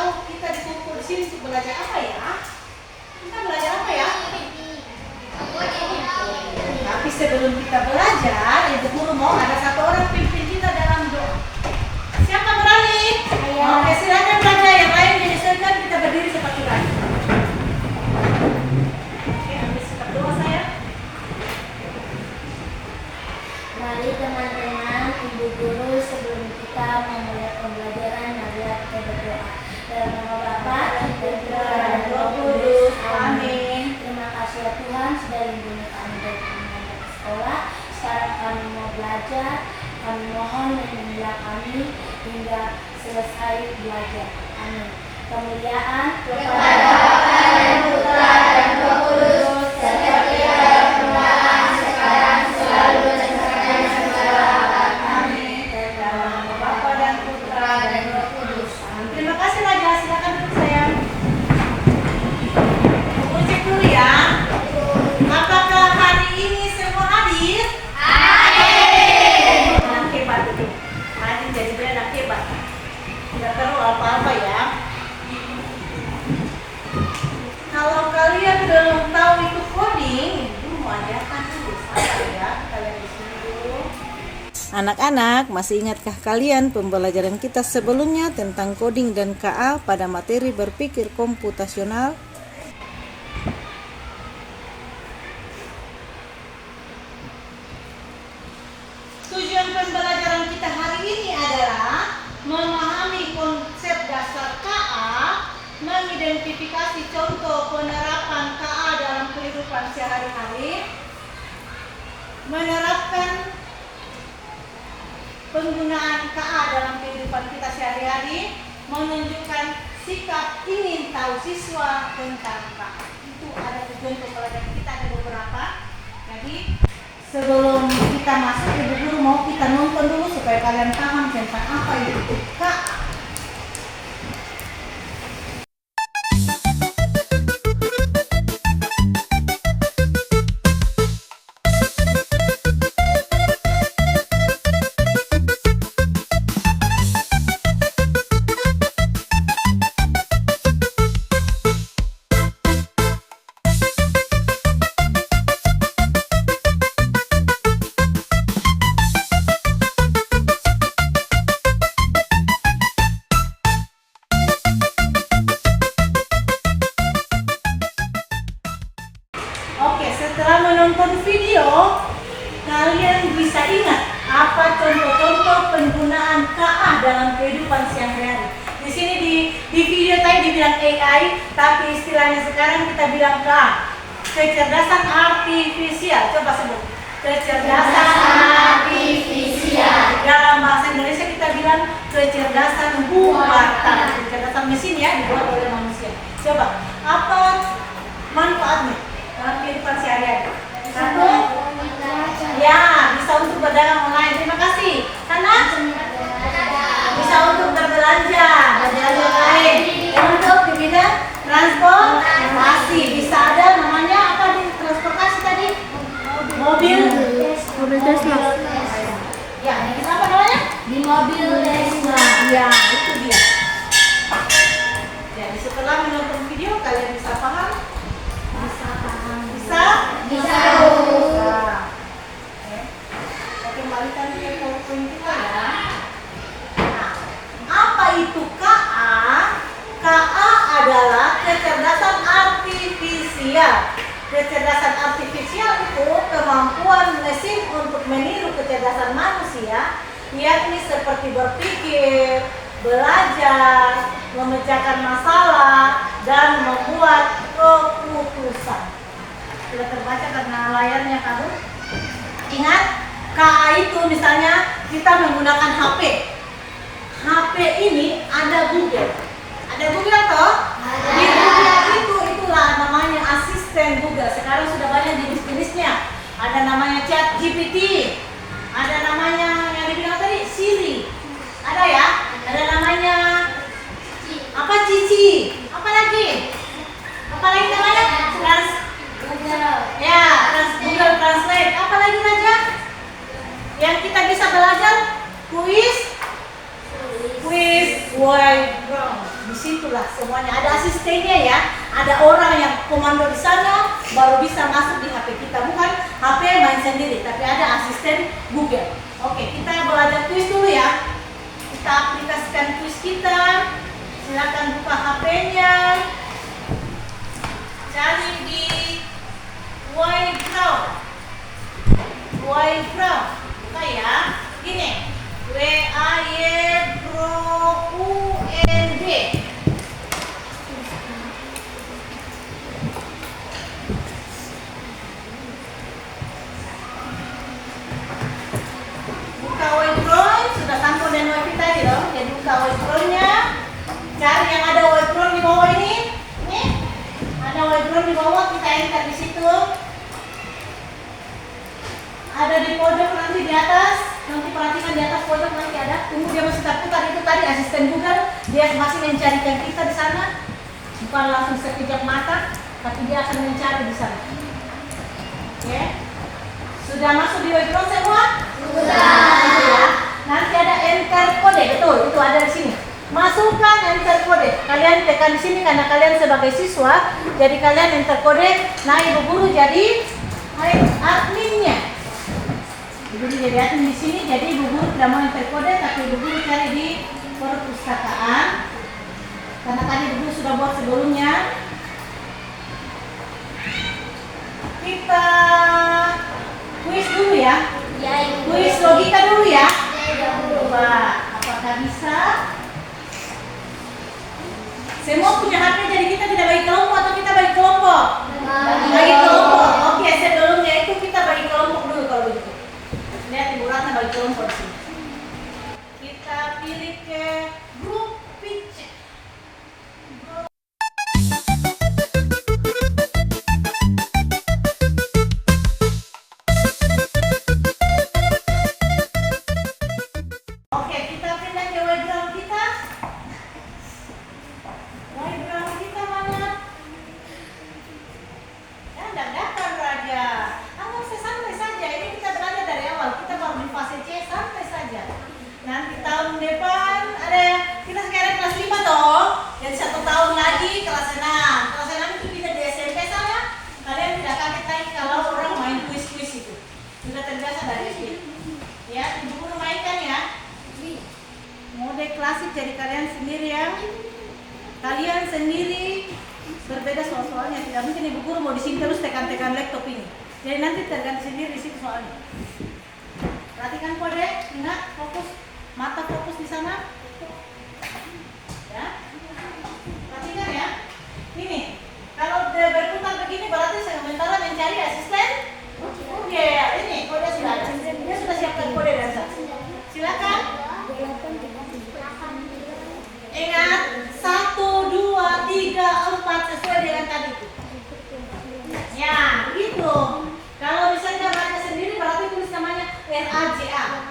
tahu kita dikumpul di sini untuk belajar apa ya? Kita belajar apa ya? Tapi sebelum kita belajar, Ibu Guru mau ada satu orang pimpin kita dalam doa. Siapa berani? Oke, silakan belajar. Yang lain disesuaikan, kita berdiri seperti tadi. Oke, ambil sikap doa saya. Mari teman-teman, Ibu Guru, sebelum kita memulai pembelajaran, marilah kita berdoa. Dalam nama Bapa dan Putra dan Roh Kudus. Amin. Terima kasih ya Tuhan sudah lindungi kami dari pengajar sekolah. Sekarang kami mau belajar. Kami mohon lindungilah kami hingga selesai belajar. Amin. Kemuliaan kepada Bapa dan Putra dan Roh Kudus, seperti pada permulaan, sekarang, selalu, dan sampai segala abad. Amin. Dalam nama Bapa dan Putra dan Roh Kudus. Amin. Terima kasih Raja, silakan duduk sayang. Mau cek dulu ya. Apakah hari ini semua hadir? Hadir. Anak hebat itu. Hadir jadi dia anak hebat. Tidak perlu apa-apa ya. Kalau kalian belum tahu itu coding, Ibu mau ajarkan dulu. Sabar ya, kalian di sini dulu. Anak-anak, masih ingatkah kalian pembelajaran kita sebelumnya tentang coding dan KA pada materi berpikir komputasional? Tujuan pembelajaran kita hari ini adalah memahami konsep dasar KA, mengidentifikasi contoh penerapan KA dalam kehidupan sehari-hari, menerapkan penggunaan KA dalam kehidupan kita sehari-hari, menunjukkan sikap ingin tahu siswa tentang KA. Itu ada tujuan pembelajaran kita, ada beberapa. Jadi sebelum kita masuk, Ibu Guru mau kita nonton dulu supaya kalian paham tentang apa itu KA. Oke, setelah menonton video, kalian bisa ingat apa contoh-contoh penggunaan KA dalam kehidupan sehari-hari. Di sini di video tadi dibilang AI, tapi istilahnya sekarang kita bilang KA. Kecerdasan artifisial. Coba sebut. Kecerdasan artifisial. Dalam bahasa Indonesia kita bilang kecerdasan buatan. Kecerdasan mesin ya, dibuat oleh manusia. Coba, apa manfaatnya dalam kehidupan sehari-hari? Satu, ya bisa untuk berdagang online. Terima kasih. Sana, bisa untuk berbelanja lain. Untuk di bidang transportasi, bisa ada namanya apa di transportasi tadi? Mobil Tesla. Ya, ini apa namanya? Di mobil Tesla. Ya, itu dia. Jadi setelah menonton video kalian bisa paham? Bisa? Nah, saya kembalikan ke PowerPoint kita ya. Nah, apa itu KA? KA adalah kecerdasan artifisial. Kecerdasan artifisial itu kemampuan mesin untuk meniru kecerdasan manusia, yakni seperti berpikir, belajar, memecahkan masalah, dan membuat keputusan. Sudah terbaca karena layarnya kabur. Ingat, KA itu misalnya kita menggunakan HP. HP ini ada Google. Ada Google toh? Di Google itulah namanya asisten Google. Sekarang sudah banyak jenis-jenisnya. Ada namanya ChatGPT. Ada namanya yang dibilang tadi Siri. Ada ya? Ada namanya apa Cici? Apa lagi? Apa lagi namanya? Google Translate. Apa lagi Raja? Yang kita bisa belajar? Quiz, wide ground. Disitulah semuanya ada asistennya ya, ada orang yang komando di sana baru bisa masuk di HP kita, bukan HP main sendiri, tapi ada asisten Google. Oke, kita belajar quiz dulu ya. Kita aplikasikan quiz kita. Silakan buka HP-nya. Cari di Wayground. Wayground. Buka ya. Gini. WAYGROUND. Buka Wayground, sudah tampil dan wifi tadi loh. Jadi buka Wayground-nya. Cari yang ada Wayground di bawah ini. Nih. Ada Wayground di bawah, kita enter di situ. Ada di pojok nanti di atas. Nanti perhatikan di atas pojok nanti ada. Tunggu dia masih terputar, itu tadi asisten Google. Dia masih mencarikan kita di sana. Bukan langsung sekejap mata, tapi dia akan mencari di sana. Oke. Sudah masuk di Wayground semua? Sudah. Ya. Nanti ada enter kode, betul. Itu ada di sini. Masukkan enter kode. Kalian tekan di sini karena kalian sebagai siswa. Jadi kalian enter kode. Nah, ibu guru jadi adminnya. Ibu guru jadi admin di sini. Jadi ibu guru tidak mau enter kode, tapi ibu guru cari di perpustakaan. Karena tadi ibu guru sudah buat sebelumnya. Kita kuis dulu ya. Ya, Ibu. Kuis logika dulu ya. Ya, Ibu. Coba, apakah bisa? Semua punya HP, jadi kita tidak bagi kelompok atau kita bagi kelompok? Bagi kelompok. Oke, sebelumnya itu kita bagi kelompok dulu kalau begitu. Lihat Ibu Ratna bagi kelompok di sini. Kita pilih ke grup picture. Oke, kita pindah ke Wayground kita. Wayground kita mana? Ya, tidak dapat Raja. Anggap santai saja. Ini kita belajar dari awal. Kita baru di fase C, santai saja. Nanti tahun depan ada kita sekarang kelas 5 toh. Jadi 1 tahun lagi kelas 6. Kelas 6 itu kita di SMP saya. Kalian tidak kaget lagi kalau orang main kuis-kuis itu. Sudah terbiasa dari SD. Ya, ibu guru mainkan ya. Mode klasik jadi kalian sendiri ya. Kalian sendiri berbeda soal-soalnya. Tidak mungkin ibu guru mau di sini terus tekan-tekan laptop ini. Jadi nanti terganti sendiri di situ soalnya. Perhatikan kode, ingat fokus, mata fokus di sana. Ya. Perhatikan ya. Ini kalau dia berputar begini berarti sementara mencari asisten. Oke, ini kode sudah ada. Dia sudah siapkan kode dan silakan. Ingat 1, 2, 3, 4 sesuai dengan tadi itu. Ya, begitu. Kalau misalnya baca sendiri berarti tulis namanya RAJA.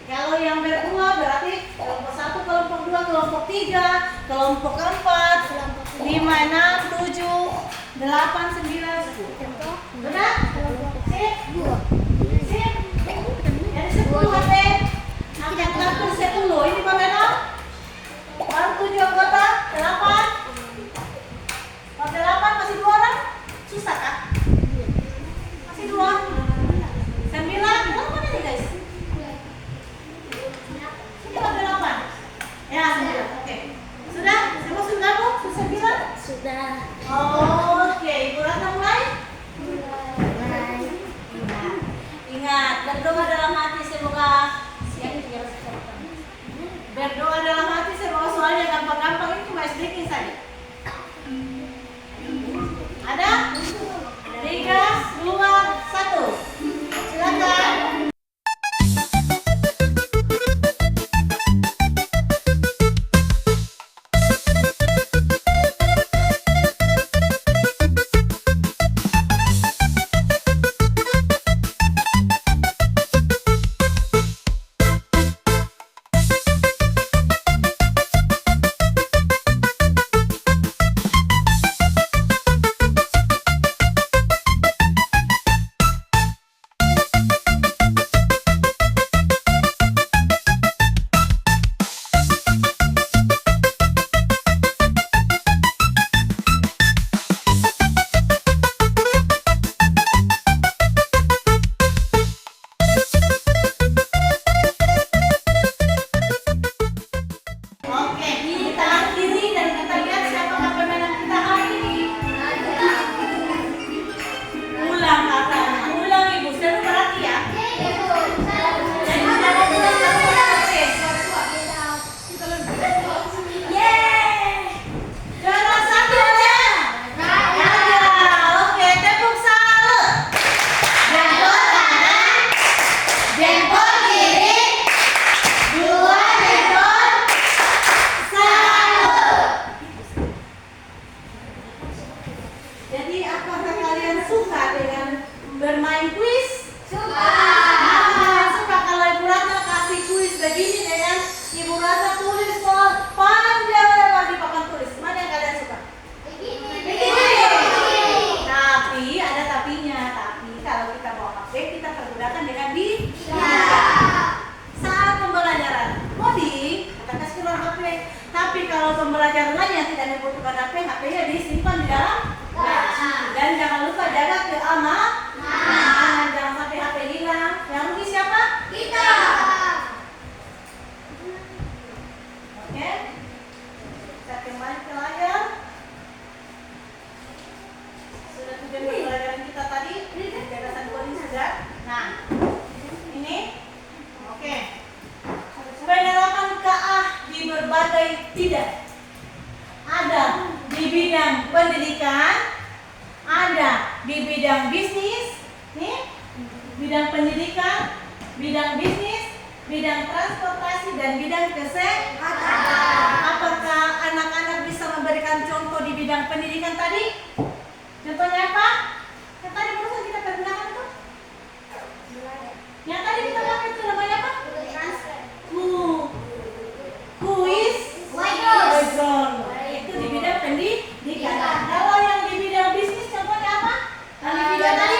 Kalau yang berdua berarti kelompok 1, kelompok 2, kelompok 3, kelompok 4, 5, 6, 7, 8, 9, 10. Benar? Sip? Sip? Jadi 10 HP. Angkat 8, 10. Ini bagaimana? Baru 7 anggota, 8. Kalau 8 masih 2 orang? Susah kan? Masih 2. 9. Berapa nih guys? Ini baru 8. Ya, 9. Oke. Sudah? Semua sudah bu? Sudah 9? Sudah. Oke, Ibu Ratna mulai? Ingat, berdoa dalam hati semoga berdoa dalam hati semoga soalnya gampang-gampang itu cuma sedikit saja. Ada? 3, 2, 1. Silakan. tidak membutuhkan HP, HP-nya disimpan di dalam laci. Dan jangan lupa jaga keamanan, jangan sampai HP hilang. Yang rugi siapa? Kita. Oke, kita kembali ke layar. Sudah tujuan pelajaran kita tadi, gagasan coding sudah. Nah, ini, oke. Penerapan KA di berbagai tidak. Ada di bidang pendidikan, ada di bidang bisnis, nih, bidang pendidikan, bidang bisnis, bidang transportasi, dan bidang kesehatan. Apakah anak-anak bisa memberikan contoh di bidang pendidikan tadi? Contohnya apa? Yang tadi barusan kita pergunakan itu? Yang tadi kita pakai itu namanya apa? Kuis Wayground. Itu di bidang pendidikan. Kalau yang di bidang bisnis contohnya apa? Yang di bidang tadi?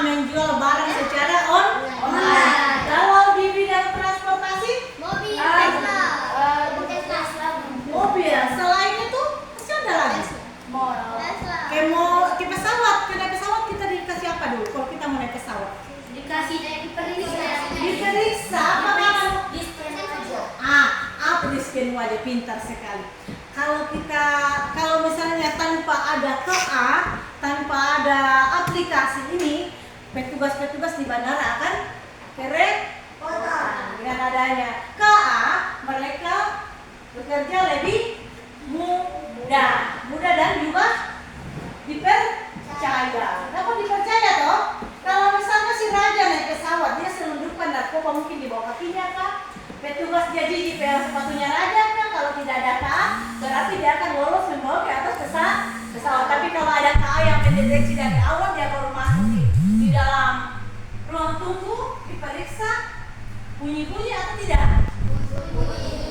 Menjual barang secara online. Kalau di bidang transportasi? Mobil. Selain itu masih ada lagi. Kayak pesawat. Kalau naik pesawat kita dikasih apa dulu? Kalau kita mau naik pesawat? Diperiksa apa namanya? Di scan wajah, pintar sekali. Kalau misalnya tanpa ada KA, tanpa ada aplikasi ini, petugas-petugas di bandara akan kerepotan. Dengan adanya KA, mereka bekerja lebih mudah dan juga dipercaya. Kenapa dipercaya toh? Kalau misalnya si raja naik pesawat, dia selundupkan narkoba mungkin di bawah kakinya kah? Petugas jadi di sepatunya raja kah? Kalau tidak ada KA, berarti dia akan lolos membawa ke atas pesawat. Tapi kalau ada KA yang mendeteksi dari awal, dia baru masuk di dalam ruang tunggu, diperiksa bunyi-bunyi atau tidak?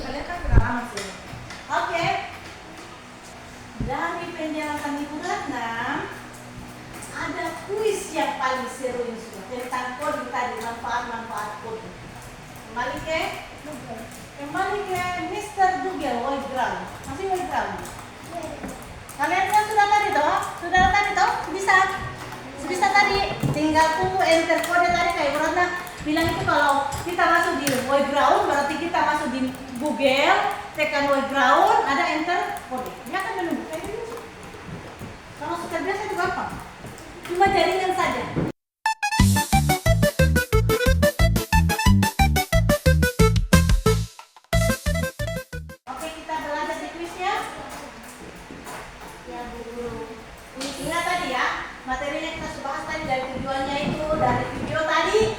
Kalian kan pengalaman sih. Oke. Dan di penjelasan Ibu Ratna ada kuis yang paling seru ini sudah tentang coding tadi, manfaat coding. Kembali ke Mr. Google Wayground. Masih Wayground? Kalian kan sudah tadi toh? Bisa tadi. Tinggal tunggu enter kode tadi kayak Ibu Ratna bilang itu kalau kita masuk di Wayground berarti kita masuk di Google, tekan Wayground, ada enter kode. Dia akan menunggu kayak gitu. Kalau sudah biasa itu gampang. Cuma jaringan saja. Oke, kita belajar di kuisnya. Ya, Bu Guru. Ingat tadi ya, materinya kita sudah bahas tadi dari tujuannya itu, dari video tadi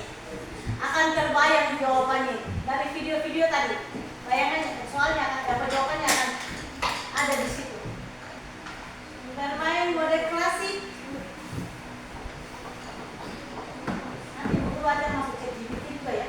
akan terbayang jawabannya. Dari video-video tadi, bayangannya, soalnya akan dapat jawabannya akan ada di situ. Bermain mode klasik. Nanti Bu Guru ada masuk ChatGPT juga ya.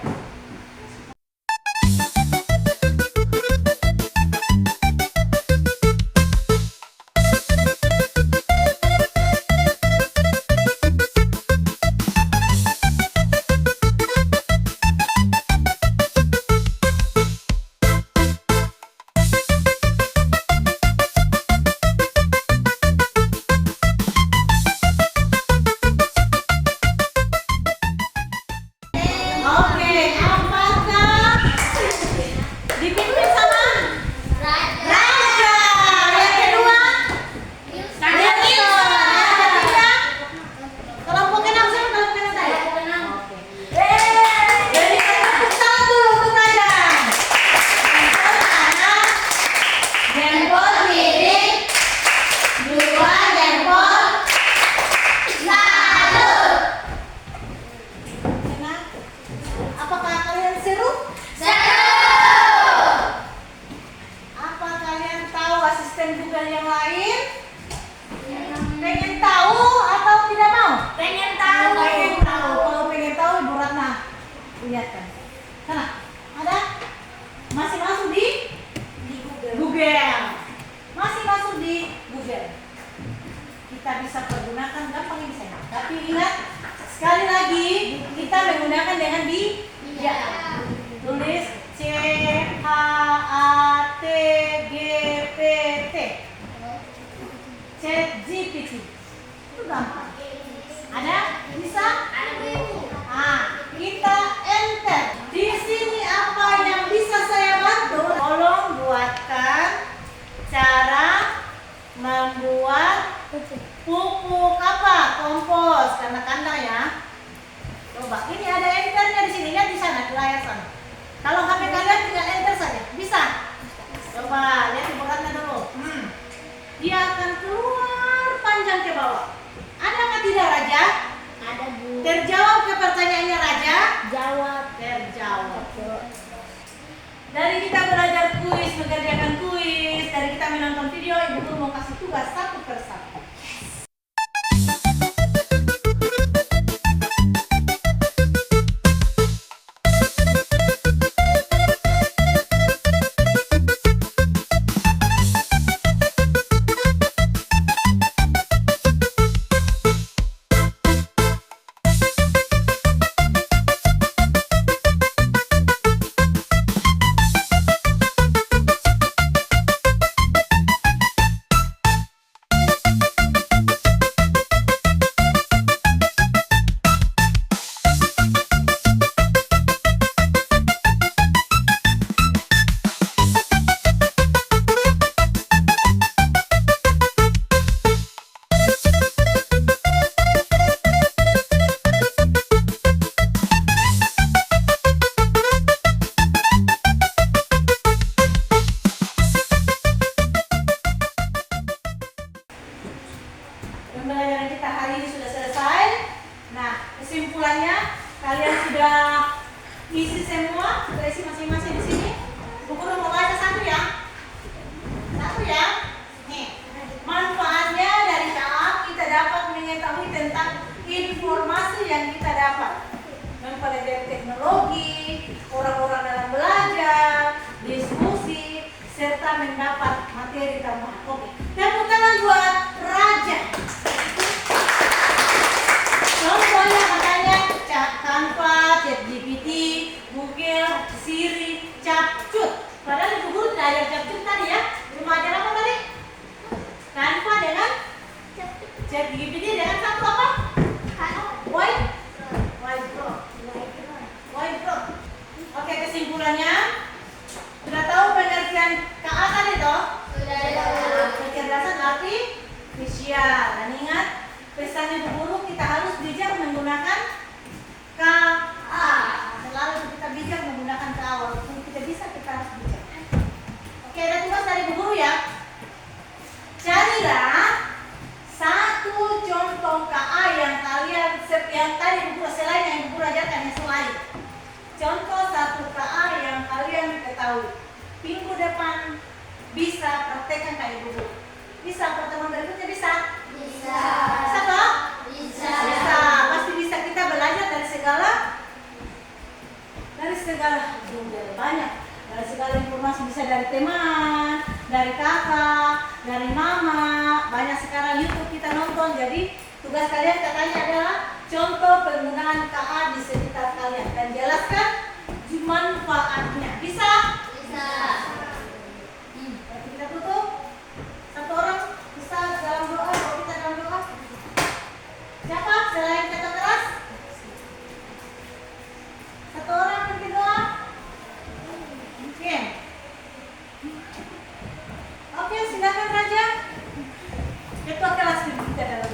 Lihatkan. Sana, ada? Masih masuk di Google. Masih masuk di Google. Kita bisa pergunakan gampang ini saya. Tapi ingat, sekali lagi kita menggunakan dengan bijak. Tulis ChatGPT. ChatGPT. Itu gampang. Ada? Bisa? Kita enter. Di sini apa yang bisa saya bantu? Tolong buatkan cara membuat pupuk apa? Kompos karena kandang ya. Coba, ini ada enternya di sini, lihat di sana di layar sana. Kalau HP kalian tinggal enter saja, bisa? Coba lihat ibaratnya dulu. Dia akan keluar panjang ke bawah. Adakah tidak Raja? Ada Bu. Terjawab ke pertanyaannya Raja? Jawab. Terjawab. Dari kita belajar kuis, mengerjakan kuis, dari kita menonton video, Ibu Guru mau kasih tugas satu persatu. Pembelajaran kita hari ini sudah selesai. Nah, kesimpulannya kalian sudah isi semua, sudah isi masing-masing di sini. Bu Guru mau baca satu ya. Satu ya. Nih, manfaatnya dari KA kita dapat mengetahui tentang informasi yang kita dapat. Mempelajari teknologi, orang-orang dalam belajar, diskusi, serta mendapat materi tambahan. Oke, tepuk tangan buat Raja. Contohnya katanya Canva, ChatGPT, Google, Siri, Capcut. Padahal Ibu Guru tidak ajar Capcut tadi ya. Cuma ajar apa tadi? Canva dengan ChatGPT dengan satu apa? Whiteboard. Oke, kesimpulannya sudah tahu pengertian KA tadi toh? Sudah. Kecerdasan artifisial. Dan ingat pesan Ibu Guru kita harus bijak menggunakan KA. Selalu kita bijak menggunakan KA walaupun kita bisa kita harus bijak. Oke, ada tugas dari Ibu Guru ya. Carilah satu contoh KA yang kalian yang tadi Ibu Guru selain yang Ibu Guru ajarkan yang selain. Contoh satu KA yang kalian ketahui. Minggu depan bisa praktekkan Kak Ibu Guru. Bisa pertemuan berikutnya bisa? Bisa. Bisa toh? Bisa. Bisa. Pasti bisa kita belajar dari segala banyak. Dari segala informasi bisa dari teman, dari kakak, dari mama. Banyak sekarang YouTube kita nonton. Jadi tugas kalian katanya adalah contoh penggunaan KA di sekitar kalian dan jelaskan manfaatnya. Bisa? Bisa. Berarti kita tutup. Satu orang bisa dalam doa, kalau kita dalam doa. Siapa selain kata keras? Satu orang bikin doa. Mungkin. Oke, silakan Raja. Ketua kelas kita dalam